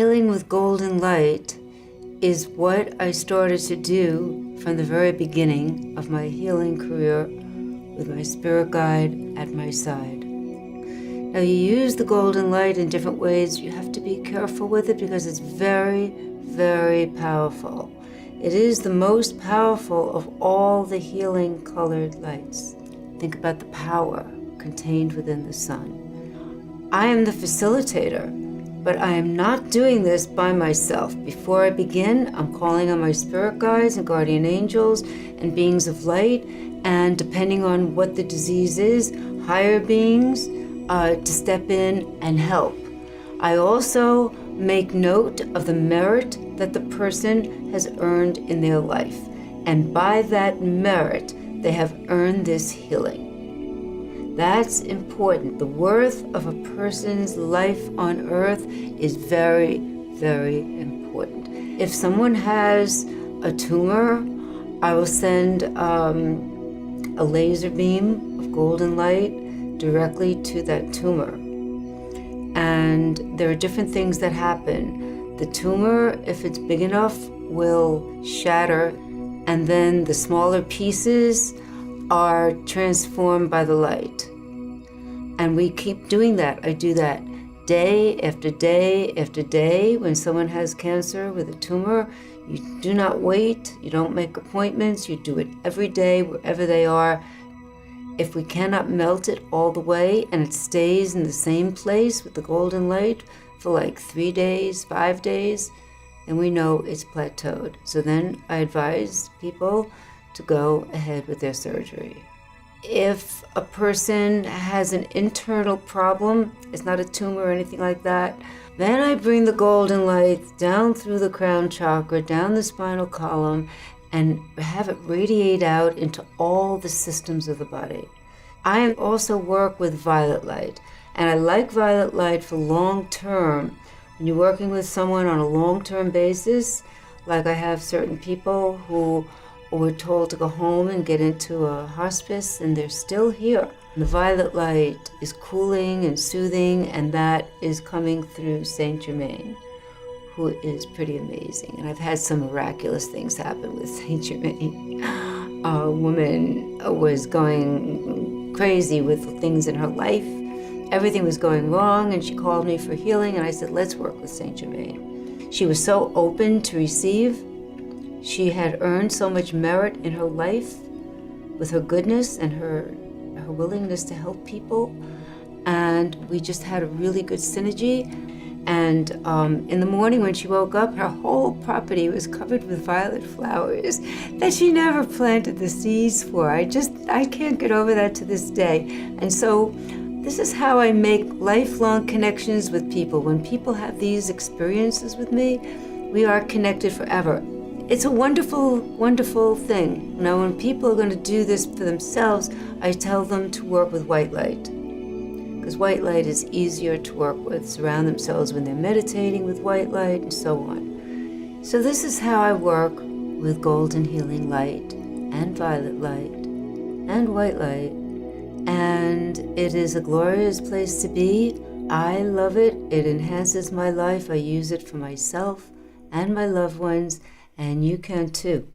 Healing with golden light is what I started to do from the very beginning of my healing career with my spirit guide at my side. Now, you use the golden light in different ways. You have to be careful with it because it's very, very powerful. It is the most powerful of all the healing colored lights. Think about the power contained within the sun. I am the facilitator, but I am not doing this by myself. Before I begin, I'm calling on my spirit guides and guardian angels and beings of light, and depending on what the disease is, higher beings to step in and help. I also make note of the merit that the person has earned in their life, and by that merit, they have earned this healing. That's important. The worth of a person's life on earth is very, very important. If someone has a tumor, I will send a laser beam of golden light directly to that tumor. And there are different things that happen. The tumor, if it's big enough, will shatter, and then the smaller pieces are transformed by the light. And we keep doing that. I do that day after day after day. When someone has cancer with a tumor, you do not wait, you don't make appointments, you do it every day wherever they are. If we cannot melt it all the way and it stays in the same place with the golden light for like 3 days, 5 days, then we know it's plateaued. So then I advise people to go ahead with their surgery. If a person has an internal problem, it's not a tumor or anything like that, then I bring the golden light down through the crown chakra, down the spinal column, and have it radiate out into all the systems of the body. I also work with violet light, and I like violet light for long term. When you're working with someone on a long-term basis, like I have certain people who were told to go home and get into a hospice, and they're still here. The violet light is cooling and soothing, and that is coming through Saint Germain, who is pretty amazing. And I've had some miraculous things happen with Saint Germain. A woman was going crazy with things in her life. Everything was going wrong, and she called me for healing, and I said, let's work with Saint Germain. She was so open to receive. She had earned so much merit in her life with her goodness and her willingness to help people. And we just had a really good synergy. And in the morning when she woke up, her whole property was covered with violet flowers that she never planted the seeds for. I can't get over that to this day. And so this is how I make lifelong connections with people. When people have these experiences with me, we are connected forever. It's a wonderful, wonderful thing. Now, when people are going to do this for themselves, I tell them to work with white light, because white light is easier to work with. Surround themselves when they're meditating with white light and so on. So this is how I work with golden healing light and violet light and white light. And it is a glorious place to be. I love it. It enhances my life. I use it for myself and my loved ones. And you can too.